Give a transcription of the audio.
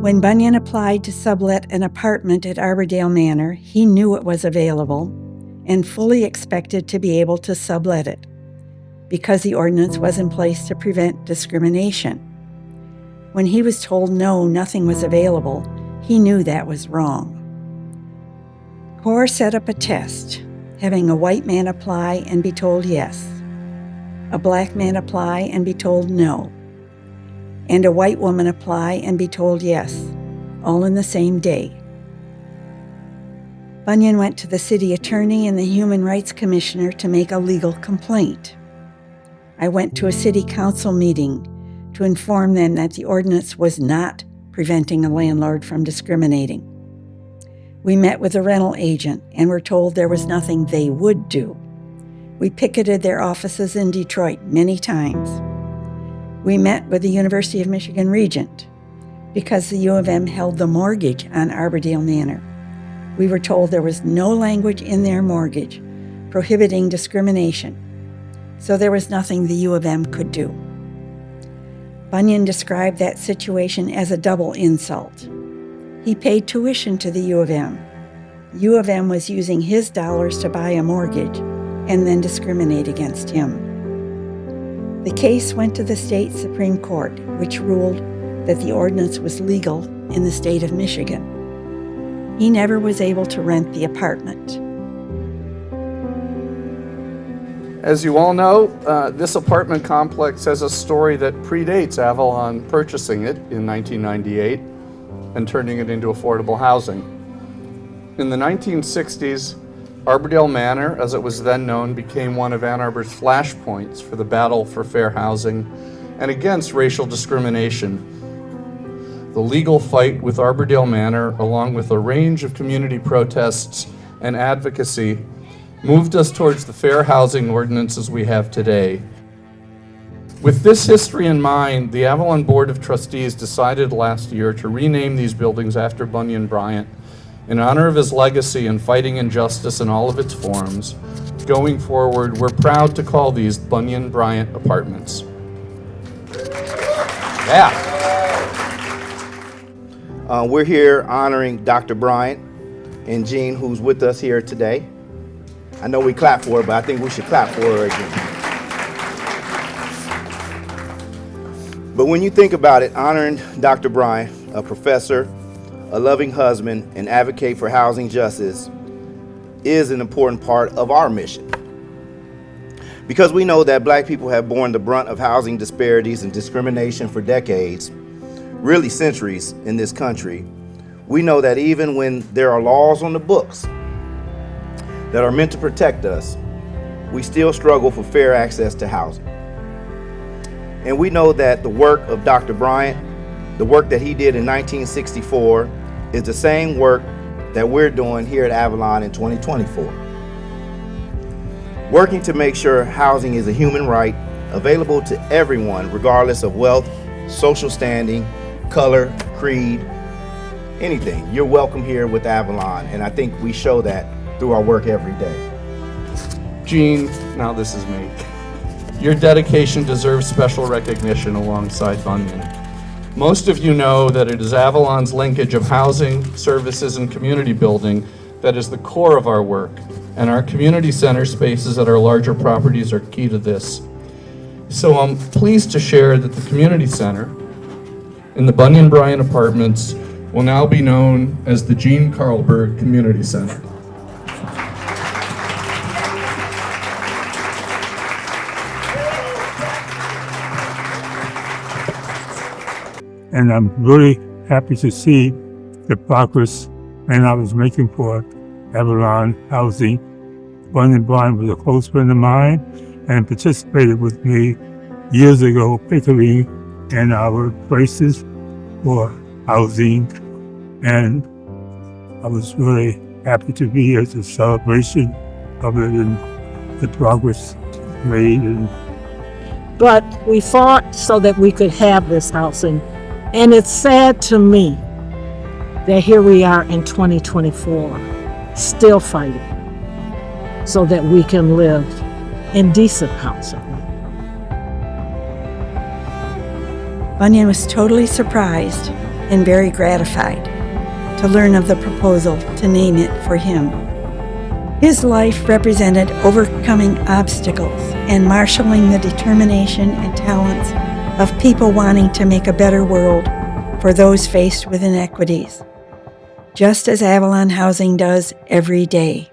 When Bunyan applied to sublet an apartment at Arbordale Manor, he knew it was available and fully expected to be able to sublet it because the ordinance was in place to prevent discrimination. When he was told no, nothing was available, he knew that was wrong. CORE set up a test, having a white man apply and be told yes, a black man apply and be told no, and a white woman apply and be told yes, all in the same day. Bunyan went to the city attorney and the human rights commissioner to make a legal complaint. I went to a city council meeting to inform them that the ordinance was not preventing a landlord from discriminating. We met with a rental agent and were told there was nothing they would do. We picketed their offices in Detroit many times. We met with the University of Michigan Regent because the U of M held the mortgage on Arbordale Manor. We were told there was no language in their mortgage prohibiting discrimination, so there was nothing the U of M could do. Bunyan described that situation as a double insult. He paid tuition to the U of M. U of M was using his dollars to buy a mortgage and then discriminate against him. The case went to the state Supreme Court, which ruled that the ordinance was legal in the state of Michigan. He never was able to rent the apartment. As you all know, this apartment complex has a story that predates Avalon purchasing it in 1998 and turning it into affordable housing. In the 1960s, Arbordale Manor, as it was then known, became one of Ann Arbor's flashpoints for the battle for fair housing and against racial discrimination. The legal fight with Arbordale Manor, along with a range of community protests and advocacy, moved us towards the fair housing ordinances we have today. With this history in mind, the Avalon Board of Trustees decided last year to rename these buildings after Bunyan Bryant in honor of his legacy in fighting injustice in all of its forms. Going forward, we're proud to call these Bunyan Bryant Apartments. Yeah. We're here honoring Dr. Bryant and Jean, who's with us here today. I know we clap for her, but I think we should clap for her again. But when you think about it, honoring Dr. Bryant, a professor, a loving husband, and advocate for housing justice is an important part of our mission. Because we know that Black people have borne the brunt of housing disparities and discrimination for decades, really centuries in this country, we know that even when there are laws on the books that are meant to protect us, we still struggle for fair access to housing. And we know that the work of Dr. Bryant, the work that he did in 1964, is the same work that we're doing here at Avalon in 2024. Working to make sure housing is a human right available to everyone, regardless of wealth, social standing, color, creed, anything. You're welcome here with Avalon, and I think we show that through our work every day. Jean, now this is me. Your dedication deserves special recognition alongside Bunyan. Most of you know that it is Avalon's linkage of housing, services, and community building that is the core of our work, and our community center spaces at our larger properties are key to this. So I'm pleased to share that the community center in the Bunyan Bryant Apartments will now be known as the Jean Carlberg Community Center. And I'm really happy to see the progress and I was making for Avalon Housing. Bunyan Bryant was a close friend of mine and participated with me years ago, particularly in our places for housing. And I was really happy to be here at the celebration of it and the progress made. But we fought so that we could have this housing. And it's sad to me that here we are in 2024, still fighting so that we can live in decent housing. Bunyan was totally surprised and very gratified to learn of the proposal to name it for him. His life represented overcoming obstacles and marshaling the determination and talents of people wanting to make a better world for those faced with inequities, just as Avalon Housing does every day.